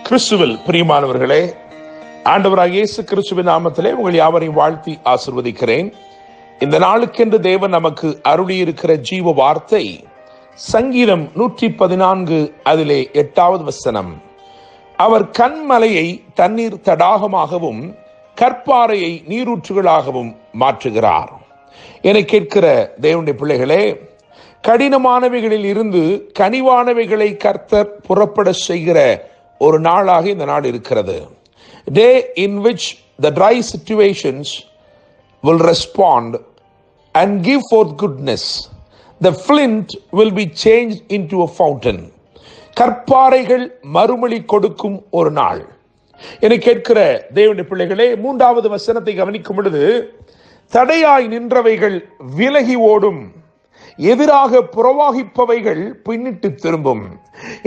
கிறிஸ்துவில் பிரியமானவர்களே, ஆண்டவராகிய இயேசு கிறிஸ்துவின் நாமத்திலே உங்கள் யாவரையும் வாழ்த்தி ஆசீர்வதிக்கிறேன். இந்த நாளுக்கென்று தேவன் நமக்கு அருளியிருக்கிற ஜீவ வார்த்தை சங்கீதம் 114 அதிலே 8வது வசனம். அவர் கன்மலையை தண்ணீர் தடாகமாகவும் கற்பாறையை நீரூற்றுகளாகவும் மாற்றுகிறார். என கேட்கிற தேவனுடைய பிள்ளைகளே, கடினமானவைகளில் இருந்து கனிவானவைகளை கர்த்தர் புறப்பட செய்கிற ஒரு நாளாக இந்த நாள் இருக்கிறது. Day in which the dry situations will respond and give forth goodness. The flint will be changed into a fountain. கற்பாறைகள் மறுமொழி கொடுக்கும் ஒரு நாள். என கேட்கிற தேவனுடைய பிள்ளைகளே, 3வது வசனத்தை கவனிக்கும் பொழுது, தடையாய் நின்றவைகள் விலகி ஓடும், எதிராக புறவாகிப்பவைகள் பின்னிட்டு திரும்பும்.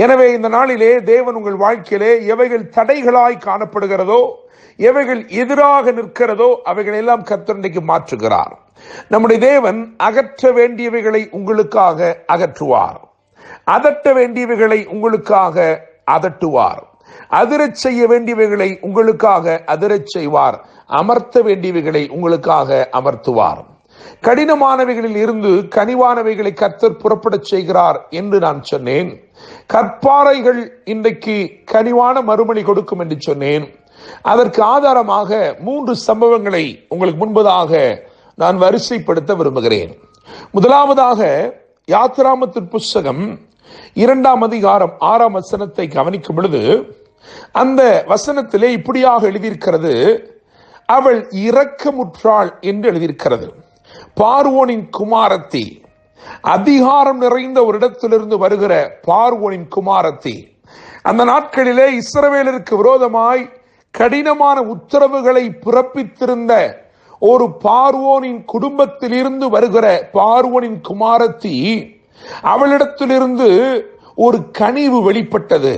எனவே இந்த நாளிலே தேவன் உங்கள் வாழ்க்கையிலே எவைகள் தடைகளாய் காணப்படுகிறதோ, எவைகள் எதிராக நிற்கிறதோ, அவைகள் எல்லாம் கர்த்தர் இன்றைக்கு மாற்றுகிறார். நம்முடைய தேவன் அகற்ற வேண்டியவைகளை உங்களுக்காக அகற்றுவார், அதட்ட வேண்டியவைகளை உங்களுக்காக அதட்டுவார், அதிரச் செய்ய வேண்டியவைகளை உங்களுக்காக அதிரச் செய்வார், அமர்த்த வேண்டியவைகளை உங்களுக்காக அமர்த்துவார். கடினமானவைகளில் இருந்து கனிவானவைகளை கர்த்தர் புறப்பட செய்கிறார் என்று நான் சொன்னேன். கற்பாறைகள் இன்றைக்கு கனிவான மறுமொழி கொடுக்கும் என்று சொன்னேன். அதற்கு ஆதாரமாக 3 சம்பவங்களை உங்களுக்கு முன்பதாக நான் வரிசைப்படுத்த விரும்புகிறேன். முதலாவதாக யாத்திராமத்தின் புஸ்தகம் 2ஆம் அதிகாரம் 6ஆம் வசனத்தை கவனிக்கும் பொழுது, அந்த வசனத்திலே இப்படியாக எழுதியிருக்கிறது, அவள் இரக்கமுற்றாள் என்று எழுதியிருக்கிறது. பார்வோனின் குமாரத்தி, அதிகாரம் நிறைந்த ஒரு இடத்திலிருந்து வருகிற பார்வோனின் குமாரத்தி, அந்த நாட்களிலே இஸ்ரவேலருக்கு விரோதமாய் கடினமான உத்தரவுகளை பிறப்பித்திருந்த ஒரு பார்வோனின் குடும்பத்தில் இருந்து வருகிற பார்வோனின் குமாரத்தி, அவளிடத்திலிருந்து ஒரு கனிவு வெளிப்பட்டது.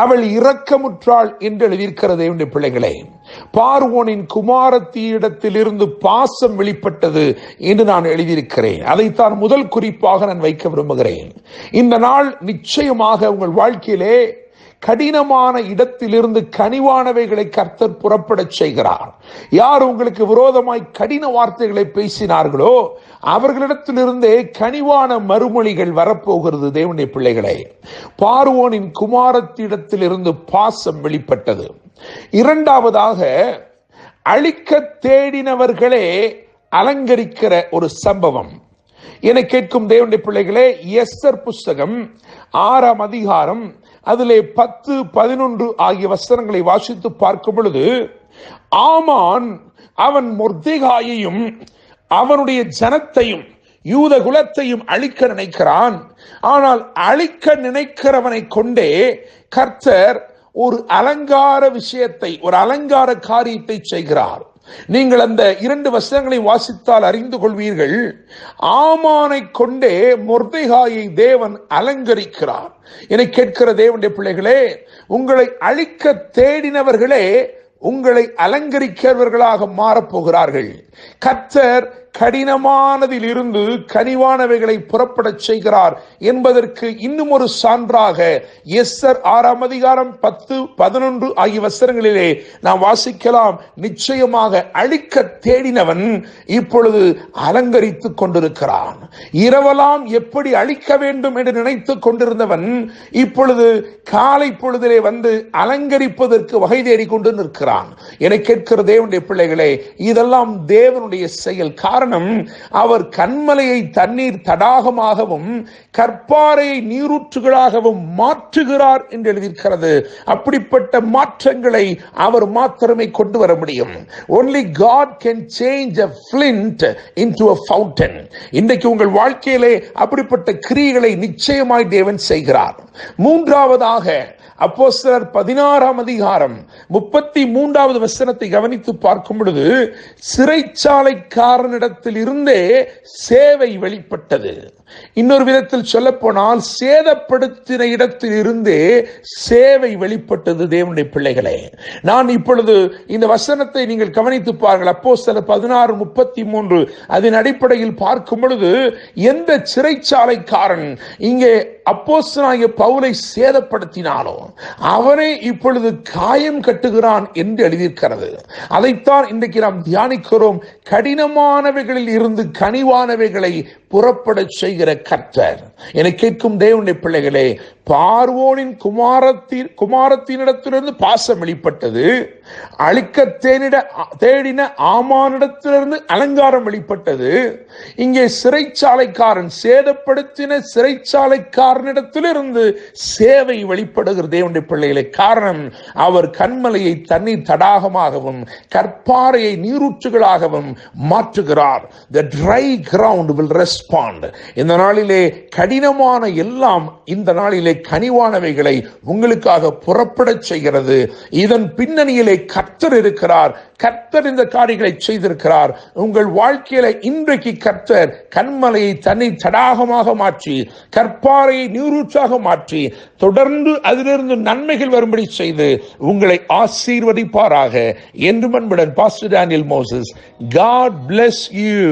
அவள் இரக்கமுற்றாள் என்று எழுதியிருக்கிறது. என்னுடைய பிள்ளைகளே, பார்வோனின் குமாரத்தியிடத்தில் இருந்து பாசம் வெளிப்பட்டது என்று நான் எழுதியிருக்கிறேன். அதைத்தான் முதல் குறிப்பாக நான் வைக்க விரும்புகிறேன். இந்த நாள் நிச்சயமாக உங்கள் வாழ்க்கையிலே கடினமான இடத்திலிருந்து கனிவானவைகளை கர்த்தர் புறப்பட செய்கிறார். யார் உங்களுக்கு விரோதமாய் கடின வார்த்தைகளை பேசினார்களோ அவர்களிடத்திலிருந்தே கனிவான மறுமொழிகள் வரப்போகிறது. தேவனுடைய பிள்ளைகளே, பார்வோனின் குமாரத்திடத்திலிருந்து பாசம் வெளிப்பட்டது. 2வதாக, அழிக்க தேடினவர்களே அலங்கரிக்கிற ஒரு சம்பவம். என கேட்கும் தேவனுடைய பிள்ளைகளே, எஸ்தர் புஸ்தகம் 6ஆம் அதிகாரம் அதிலே 10, 11 ஆகிய வசனங்களை வாசித்து பார்க்கும் பொழுது, ஆமான் அவன் மொர்தெகாயையும் அவனுடைய ஜனத்தையும் யூத குலத்தையும் அழிக்க நினைக்கிறான். ஆனால் அழிக்க நினைக்கிறவனை கொண்டே கர்த்தர் ஒரு அலங்கார விஷயத்தை, ஒரு அலங்கார காரியத்தை செய்கிறார். நீங்கள் அந்த 2 வசனங்களை வாசித்தால் அறிந்து கொள்வீர்கள். ஆமானை கொண்டே மொர்தெகாயை தேவன் அலங்கரிக்கிறார். என கேட்கிற தேவனுடைய பிள்ளைகளே, உங்களை அழிக்க தேடினவர்களே உங்களை அலங்கரிக்கிறவர்களாக மாறப்போகிறார்கள். கர்த்தர் கடினமானதில் இருந்து கனிவானவைகளை புறப்பட செய்கிறார் என்பதற்கு இன்னும் ஒரு சான்றாக எஸ்தர் 6ஆம் அதிகாரம் 10, 11 ஆகிய வசனங்களிலே நாம் வாசிக்கலாம். நிச்சயமாக அழிக்க தேடினவன் இப்பொழுது அலங்கரித்துக் கொண்டிருக்கிறான். இரவலாம் எப்படி அழிக்க வேண்டும் என்று நினைத்துக் கொண்டிருந்தவன் இப்பொழுது காலை பொழுதிலே வந்து அலங்கரிப்பதற்கு வகை தேடிக்கொண்டு நிற்கிறான். என கேட்கிற தேவனுடைய பிள்ளைகளே, இதெல்லாம் தேவனுடைய செயல். காரணம், அவர் கன்மலையை தண்ணீர் தடாகமாகவும் கற்பாறையை நீரூற்றுகளாகவும் மாற்றுகிறார் என்று எழுதியிருக்கிறது. அப்படிப்பட்ட மாற்றங்களை அவர் மாத்திரமே கொண்டு வர முடியும். Only God can change a flint into a fountain. இன்றைக்கு உங்கள் வாழ்க்கையிலே அப்படிப்பட்ட கிரியைகளை நிச்சயமாய் தேவன் செய்கிறார். 3வதாக, அப்போஸ்தலர் 16ஆம் அதிகாரம் 33வது வசனத்தை கவனித்து பார்க்கும் பொழுது, சிறைச்சாலைக்காரனிடத்தில் இடத்தில் இருந்தே சேவை வெளிப்பட்டது. இன்னொரு விதத்தில் சொல்ல போனால் சேதப்படுத்தின இடத்தில் இருந்தே சேவை வெளிப்பட்டது. தேவனுடைய பிள்ளைகளே, நான் இப்பொழுது இந்த வசனத்தை நீங்கள் கவனித்து பாருங்கள். அப்போஸ்தலர் 16:33 அதன் அடிப்படையில் பார்க்கும் பொழுது, எந்த சிறைச்சாலைக்காரன் இங்கே அப்போஸ்தலனாகிய பவுலை சேதப்படுத்தினாலோ அவனே இப்பொழுது காயம் கட்டுகிறான் என்று எழுதியிருக்கிறது. அதைத்தான் இன்றைக்கு நாம் தியானிக்கிறோம். கடினமானவைகளில் இருந்து கனிவானவைகளை புறப்பட செய்கிற கர்த்தர். என கேட்கும் தேவனுடைய பிள்ளைகளே, பார்வோனின் குமாரத்தினிடத்திலிருந்து பாசம் வெளிப்பட்டது. அழிக்க தேடின ஆமானிடத்திலிருந்து அலங்காரம் வெளிப்பட்டது. இங்கே சிறைச்சாலைக்காரன் சேதப்படுத்தின சிறைச்சாலைக்காரனிடத்திலிருந்து சேவை வெளிப்படுகிற தேவனுடைய பிள்ளைகளே. காரணம், அவர் கன்மலையை தண்ணீர் தடாகமாகவும் கற்பாறையை நீரூற்றுகளாகவும் மாற்றுகிறார். The dry ground will respond. இந்த நாளிலே கடினமான எல்லாம் இந்த நாளிலே கனிவானவைகளை உங்களுக்காக புறப்பட செய்கிறது. இதன் பின்னணியிலே கர்த்தர் இருக்கிறார். கர்த்தர் இந்த காரியங்களை செய்திருக்கிறார். உங்கள் வாழ்க்கையில இன்றைக்கு கர்த்தர் கன்மலையை தண்ணீர் தடாகமாக மாற்றி கற்பாறையை நீரூற்றாக மாற்றி தொடர்ந்து அதிலிருந்து நன்மைகள் வரும்படி செய்து உங்களை ஆசீர்வதிப்பாராக. என்று அன்புடன் pastor Daniel Moses. God bless you.